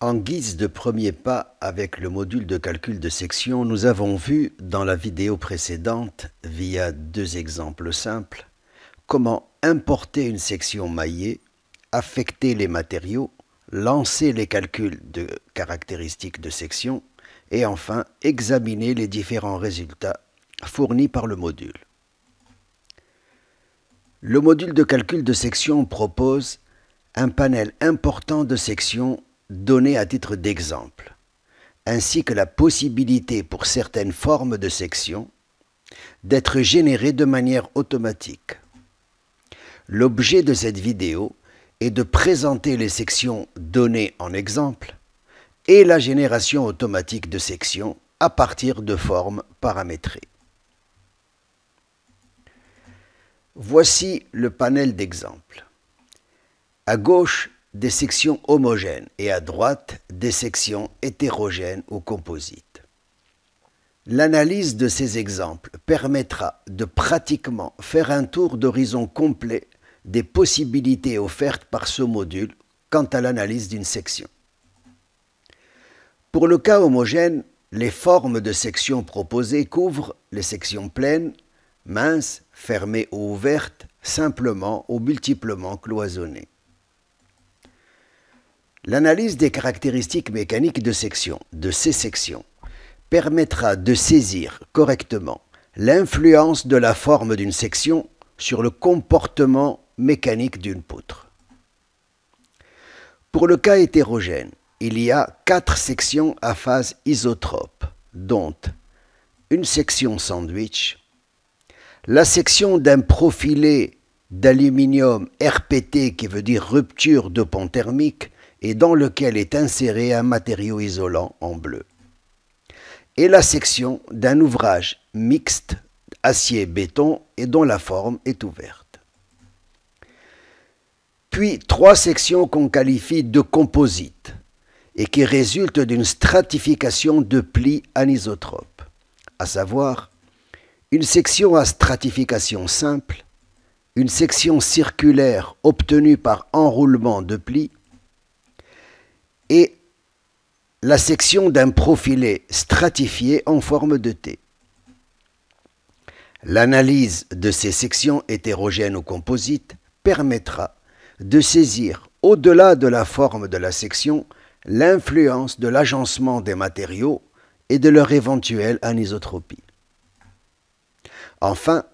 En guise de premier pas avec le module de calcul de section, nous avons vu dans la vidéo précédente, via deux exemples simples, comment importer une section maillée, affecter les matériaux, lancer les calculs de caractéristiques de section et enfin examiner les différents résultats fournis par le module. Le module de calcul de section propose un panel important de sections donné à titre d'exemple, ainsi que la possibilité pour certaines formes de sections d'être générées de manière automatique. L'objet de cette vidéo est de présenter les sections données en exemple et la génération automatique de sections à partir de formes paramétrées. Voici le panel d'exemples. À gauche, des sections homogènes et à droite, des sections hétérogènes ou composites. L'analyse de ces exemples permettra de pratiquement faire un tour d'horizon complet des possibilités offertes par ce module quant à l'analyse d'une section. Pour le cas homogène, les formes de sections proposées couvrent les sections pleines, minces, fermées ou ouvertes, simplement ou multiplement cloisonnées. L'analyse des caractéristiques mécaniques de ces sections, permettra de saisir correctement l'influence de la forme d'une section sur le comportement mécanique d'une poutre. Pour le cas hétérogène, il y a 4 sections à phase isotrope, dont une section sandwich, la section d'un profilé d'aluminium RPT qui veut dire rupture de pont thermique et dans lequel est inséré un matériau isolant en bleu, et la section d'un ouvrage mixte acier-béton et dont la forme est ouverte. Puis 3 sections qu'on qualifie de composites et qui résultent d'une stratification de plis anisotropes, à savoir une section à stratification simple, une section circulaire obtenue par enroulement de plis et la section d'un profilé stratifié en forme de T. L'analyse de ces sections hétérogènes ou composites permettra de saisir, au-delà de la forme de la section, l'influence de l'agencement des matériaux et de leur éventuelle anisotropie. Enfin,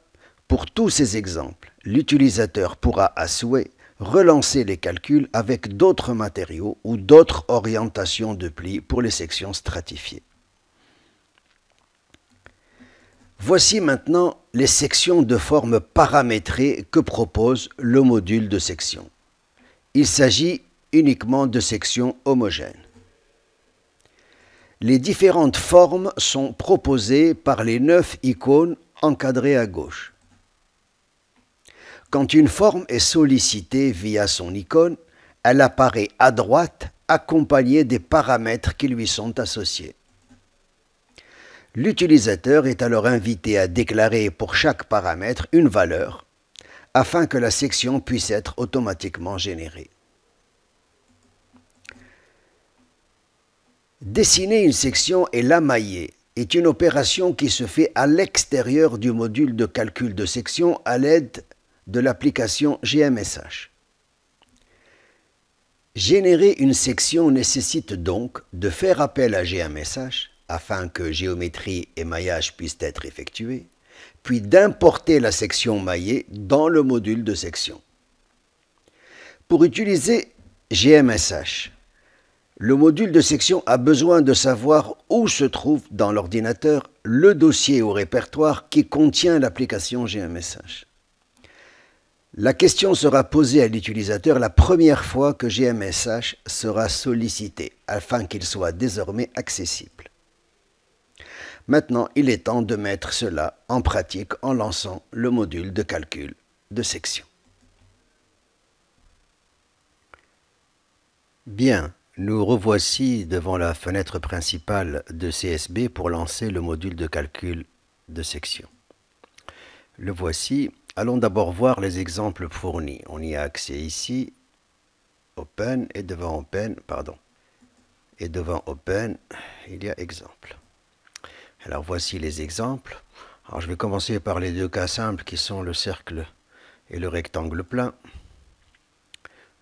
pour tous ces exemples, l'utilisateur pourra à souhait relancer les calculs avec d'autres matériaux ou d'autres orientations de plis pour les sections stratifiées. Voici maintenant les sections de forme paramétrée que propose le module de section. Il s'agit uniquement de sections homogènes. Les différentes formes sont proposées par les 9 icônes encadrées à gauche. Quand une forme est sollicitée via son icône, elle apparaît à droite accompagnée des paramètres qui lui sont associés. L'utilisateur est alors invité à déclarer pour chaque paramètre une valeur afin que la section puisse être automatiquement générée. Dessiner une section et la mailler est une opération qui se fait à l'extérieur du module de calcul de section à l'aide de l'application GMSH. Générer une section nécessite donc de faire appel à GMSH afin que géométrie et maillage puissent être effectués, puis d'importer la section maillée dans le module de section. Pour utiliser GMSH, le module de section a besoin de savoir où se trouve dans l'ordinateur le dossier ou répertoire qui contient l'application GMSH. La question sera posée à l'utilisateur la première fois que GMSH sera sollicité, afin qu'il soit désormais accessible. Maintenant, il est temps de mettre cela en pratique en lançant le module de calcul de section. Bien, nous revoici devant la fenêtre principale de CSB pour lancer le module de calcul de section. Le voici. Allons d'abord voir les exemples fournis. On y a accès ici, Open, et devant Open, pardon. Et devant Open, il y a exemple. Alors voici les exemples. Alors je vais commencer par les deux cas simples qui sont le cercle et le rectangle plein.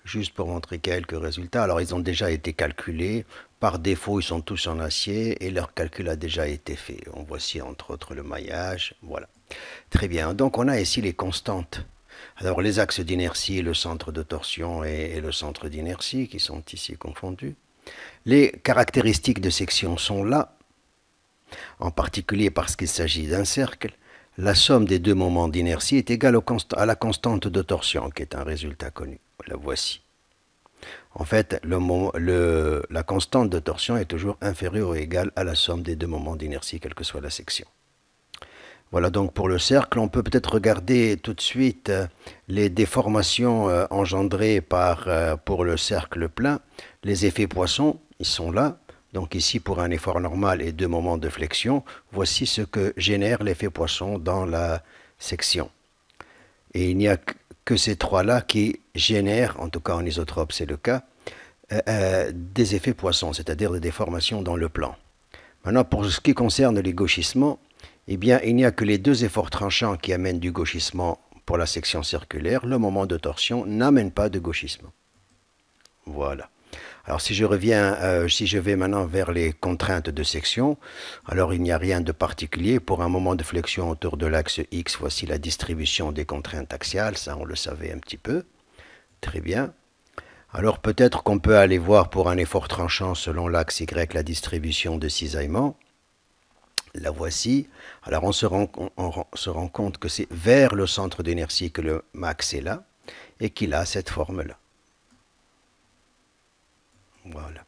Juste pour montrer quelques résultats. Alors ils ont déjà été calculés. Par défaut, ils sont tous en acier et leur calcul a déjà été fait. On voici entre autres le maillage. Voilà. Très bien. Donc on a ici les constantes. Alors les axes d'inertie, le centre de torsion et le centre d'inertie qui sont ici confondus. Les caractéristiques de section sont là, en particulier parce qu'il s'agit d'un cercle. La somme des deux moments d'inertie est égale à la constante de torsion, qui est un résultat connu. La voici. En fait, la constante de torsion est toujours inférieure ou égale à la somme des deux moments d'inertie, quelle que soit la section. Voilà donc pour le cercle. On peut peut-être regarder tout de suite les déformations engendrées pour le cercle plein. Les effets Poisson, ils sont là. Donc ici, pour un effort normal et deux moments de flexion, voici ce que génère l'effet Poisson dans la section. Et il n'y a que ces trois-là qui génèrent, en tout cas en isotrope c'est le cas, des effets Poisson, c'est-à-dire des déformations dans le plan. Maintenant, pour ce qui concerne les gauchissements, eh bien, il n'y a que les deux efforts tranchants qui amènent du gauchissement pour la section circulaire. Le moment de torsion n'amène pas de gauchissement. Voilà. Alors si je vais maintenant vers les contraintes de section, alors il n'y a rien de particulier. Pour un moment de flexion autour de l'axe X, voici la distribution des contraintes axiales, ça on le savait un petit peu. Très bien. Alors peut-être qu'on peut aller voir pour un effort tranchant selon l'axe Y la distribution de cisaillement. La voici. Alors on se rend compte que c'est vers le centre d'inertie que le max est là et qu'il a cette forme-là. Voilà.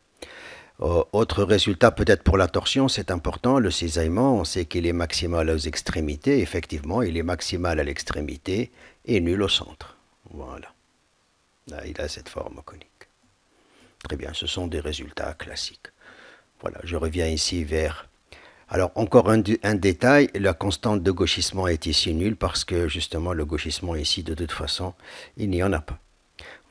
Autre résultat peut-être pour la torsion, c'est important, le cisaillement, on sait qu'il est maximal aux extrémités, effectivement il est maximal à l'extrémité et nul au centre. Voilà. Là il a cette forme conique. Très bien, ce sont des résultats classiques. Voilà, je reviens ici vers... Alors encore un détail, la constante de gauchissement est ici nulle parce que justement le gauchissement ici de toute façon, il n'y en a pas.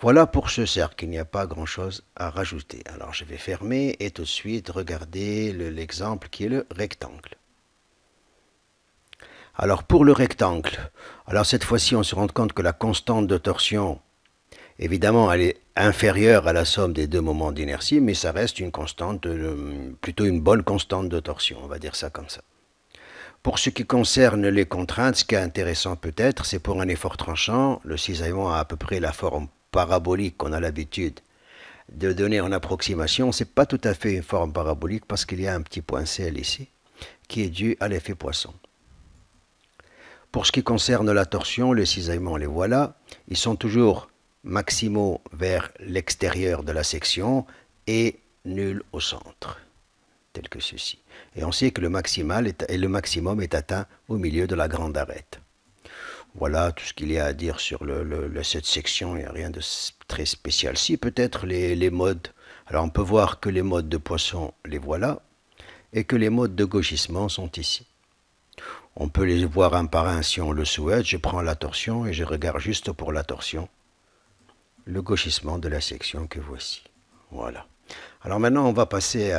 Voilà pour ce cercle, il n'y a pas grand-chose à rajouter. Alors je vais fermer et tout de suite regarder l'exemple qui est le rectangle. Alors pour le rectangle, alors cette fois-ci on se rend compte que la constante de torsion, évidemment elle est inférieure à la somme des deux moments d'inertie, mais ça reste une constante, plutôt une bonne constante de torsion, on va dire ça comme ça. Pour ce qui concerne les contraintes, ce qui est intéressant peut-être, c'est pour un effort tranchant, le cisaillement a à peu près la forme parabolique qu'on a l'habitude de donner en approximation. Ce n'est pas tout à fait une forme parabolique parce qu'il y a un petit point Cl ici qui est dû à l'effet Poisson. Pour ce qui concerne la torsion, les cisaillements, les voilà. Ils sont toujours maximaux vers l'extérieur de la section et nuls au centre, tel que ceci. Et on sait que le maximum est atteint au milieu de la grande arête. Voilà tout ce qu'il y a à dire sur cette section, il n'y a rien de très spécial. Si, peut-être les modes. Alors on peut voir que les modes de Poisson, les voilà, et que les modes de gauchissement sont ici. On peut les voir un par un si on le souhaite. Je prends la torsion et je regarde juste pour la torsion le gauchissement de la section que voici. Voilà. Alors maintenant, on va passer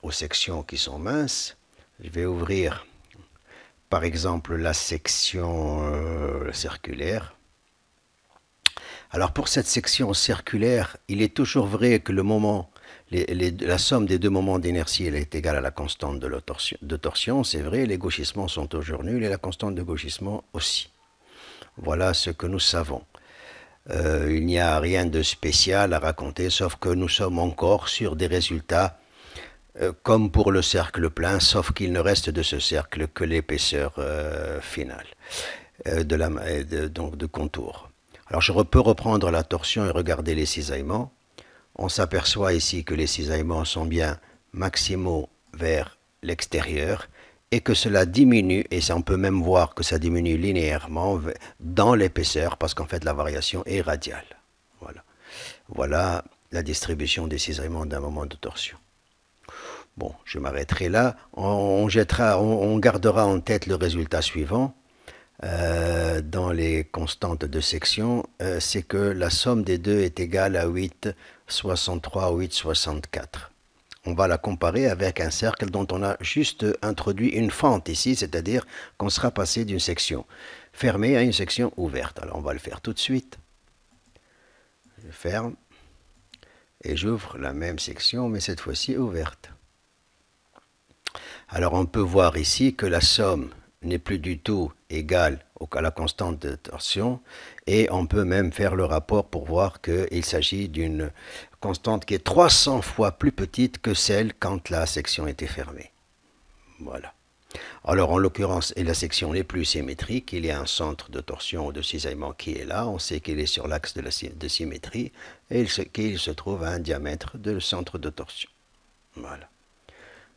aux sections qui sont minces. Je vais ouvrir... Par exemple, la section circulaire. Alors pour cette section circulaire, il est toujours vrai que la somme des deux moments d'inertie est égale à la constante de torsion. C'est vrai, les gauchissements sont toujours nuls et la constante de gauchissement aussi. Voilà ce que nous savons. Il n'y a rien de spécial à raconter, sauf que nous sommes encore sur des résultats comme pour le cercle plein, sauf qu'il ne reste de ce cercle que l'épaisseur finale donc de contour. Alors je peux reprendre la torsion et regarder les cisaillements. On s'aperçoit ici que les cisaillements sont bien maximaux vers l'extérieur et que cela diminue, et on peut même voir que ça diminue linéairement dans l'épaisseur parce qu'en fait la variation est radiale. Voilà. Voilà la distribution des cisaillements d'un moment de torsion. Bon, je m'arrêterai là. On gardera en tête le résultat suivant. Dans les constantes de section, c'est que la somme des deux est égale à 8,63 ou 8,64. on va la comparer avec un cercle dont on a juste introduit une fente ici, c'est-à-dire qu'on sera passé d'une section fermée à une section ouverte. Alors on va le faire tout de suite. Je ferme et j'ouvre la même section, mais cette fois-ci ouverte. Alors on peut voir ici que la somme n'est plus du tout égale à la constante de torsion, et on peut même faire le rapport pour voir qu'il s'agit d'une constante qui est 300 fois plus petite que celle quand la section était fermée. Voilà. Alors en l'occurrence, la section n'est plus symétrique, il y a un centre de torsion ou de cisaillement qui est là, on sait qu'il est sur l'axe de symétrie, et qu'il se trouve à un diamètre de centre de torsion. Voilà.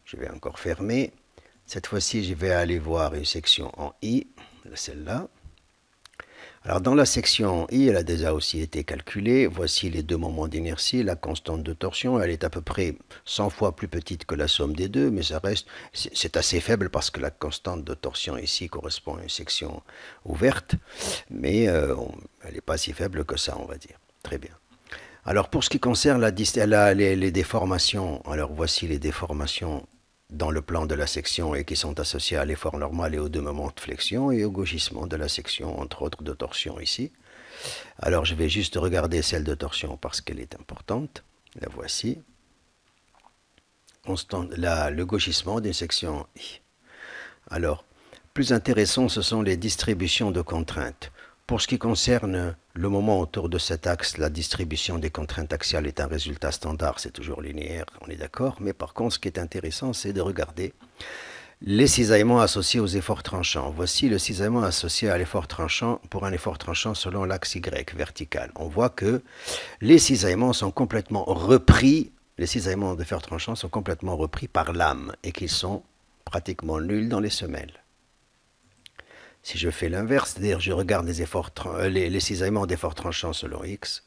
Je vais encore fermer. Cette fois-ci, je vais aller voir une section en I, celle-là. Alors dans la section I, elle a déjà aussi été calculée. Voici les deux moments d'inertie. La constante de torsion, elle est à peu près 100 fois plus petite que la somme des deux, mais ça reste, c'est assez faible parce que la constante de torsion ici correspond à une section ouverte, mais elle n'est pas si faible que ça, on va dire. Très bien. Alors pour ce qui concerne les déformations, alors voici les déformations dans le plan de la section et qui sont associés à l'effort normal et aux deux moments de flexion et au gauchissement de la section, entre autres de torsion ici. Alors je vais juste regarder celle de torsion parce qu'elle est importante. La voici. Le gauchissement d'une section I. Alors, plus intéressant, ce sont les distributions de contraintes. Pour ce qui concerne le moment autour de cet axe, la distribution des contraintes axiales est un résultat standard, c'est toujours linéaire, on est d'accord. Mais par contre, ce qui est intéressant, c'est de regarder les cisaillements associés aux efforts tranchants. Voici le cisaillement associé à l'effort tranchant pour un effort tranchant selon l'axe Y vertical. On voit que les cisaillements sont complètement repris, les cisaillements d'effort tranchant sont complètement repris par l'âme et qu'ils sont pratiquement nuls dans les semelles. Si je fais l'inverse, c'est-à-dire je regarde les cisaillements d'efforts tranchants selon X,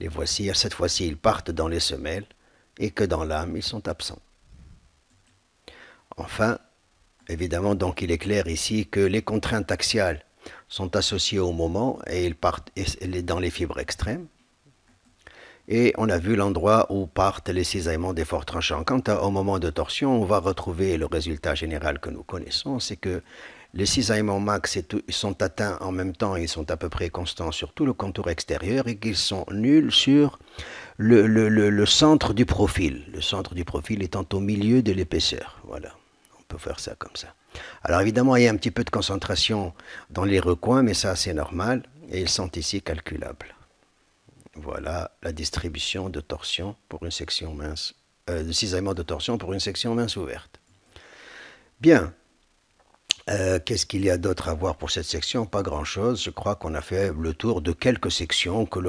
les voici, cette fois-ci ils partent dans les semelles et que dans l'âme ils sont absents. Enfin, évidemment, donc il est clair ici que les contraintes axiales sont associées au moment et ils partent dans les fibres extrêmes. Et on a vu l'endroit où partent les cisaillements d'efforts tranchants. Quant au moment de torsion, on va retrouver le résultat général que nous connaissons, c'est que les cisaillements max sont atteints en même temps, ils sont à peu près constants sur tout le contour extérieur et qu'ils sont nuls sur le centre du profil. Le centre du profil étant au milieu de l'épaisseur. Voilà, on peut faire ça comme ça. Alors évidemment, il y a un petit peu de concentration dans les recoins, mais ça c'est normal et ils sont ici calculables. Voilà la distribution de torsion pour une section mince, de cisaillement de torsion pour une section mince ouverte. Bien. Qu'est-ce qu'il y a d'autre à voir pour cette section? Pas grand-chose. Je crois qu'on a fait le tour de quelques sections que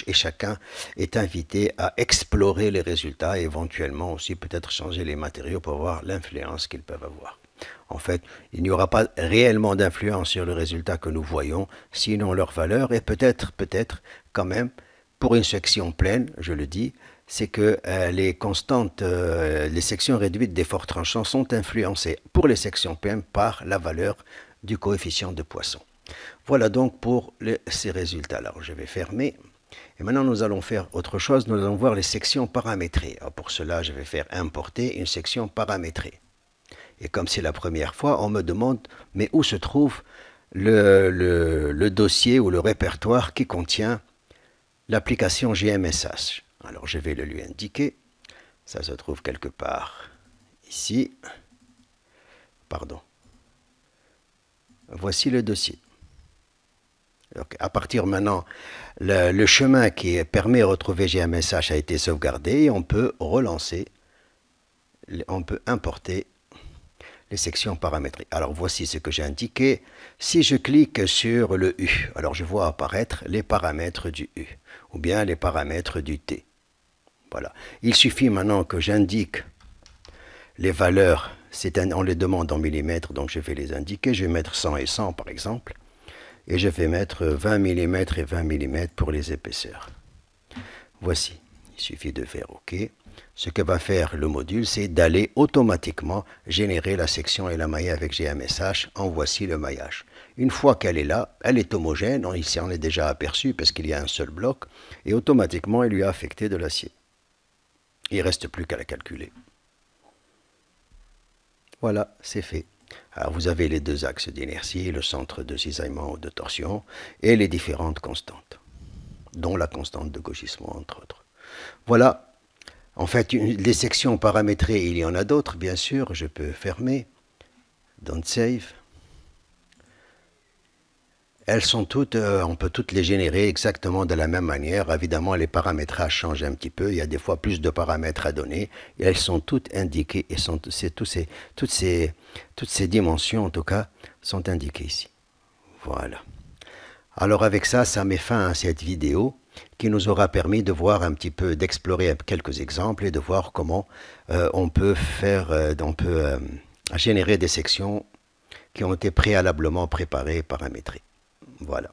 et chacun est invité à explorer les résultats et éventuellement aussi peut-être changer les matériaux pour voir l'influence qu'ils peuvent avoir. En fait, il n'y aura pas réellement d'influence sur le résultat que nous voyons, sinon leur valeur, et peut-être quand même, pour une section pleine, je le dis, c'est que les constantes, les sections réduites d'efforts tranchants sont influencées pour les sections pleines par la valeur du coefficient de Poisson. Voilà donc pour ces résultats. Alors je vais fermer. Et maintenant nous allons faire autre chose, nous allons voir les sections paramétrées. Alors, pour cela, je vais faire importer une section paramétrée. Et comme c'est la première fois, on me demande, mais où se trouve le dossier ou le répertoire qui contient l'application GMSH. Alors je vais le lui indiquer. Ça se trouve quelque part ici. Pardon. Voici le dossier. Donc, à partir maintenant, le chemin qui permet de retrouver GMSH a été sauvegardé et on peut relancer, on peut importer les sections paramétrées. Alors voici ce que j'ai indiqué. Si je clique sur le U, alors je vois apparaître les paramètres du U ou bien les paramètres du T. Voilà. Il suffit maintenant que j'indique les valeurs, on les demande en millimètres, donc je vais les indiquer. Je vais mettre 100 et 100 par exemple, et je vais mettre 20 mm et 20 mm pour les épaisseurs. Voici, il suffit de faire OK. Ce que va faire le module, c'est d'aller automatiquement générer la section et la maille avec GMSH. En voici le maillage. Une fois qu'elle est là, elle est homogène, il s'en est déjà aperçu parce qu'il y a un seul bloc, et automatiquement, il lui a affecté de l'acier. Il ne reste plus qu'à la calculer. Voilà, c'est fait. Alors vous avez les deux axes d'inertie, le centre de cisaillement ou de torsion, et les différentes constantes, dont la constante de gauchissement, entre autres. Voilà. En fait, les sections paramétrées, il y en a d'autres, bien sûr. Je peux fermer. Don't save. Elles sont toutes, on peut toutes les générer exactement de la même manière. Évidemment, les paramétrages changent un petit peu. Il y a des fois plus de paramètres à donner. Et elles sont toutes indiquées. Et toutes ces dimensions, en tout cas, sont indiquées ici. Voilà. Alors avec ça, ça met fin à cette vidéo qui nous aura permis de voir un petit peu, d'explorer quelques exemples et de voir comment on peut générer des sections qui ont été préalablement préparées et paramétrées. Voilà.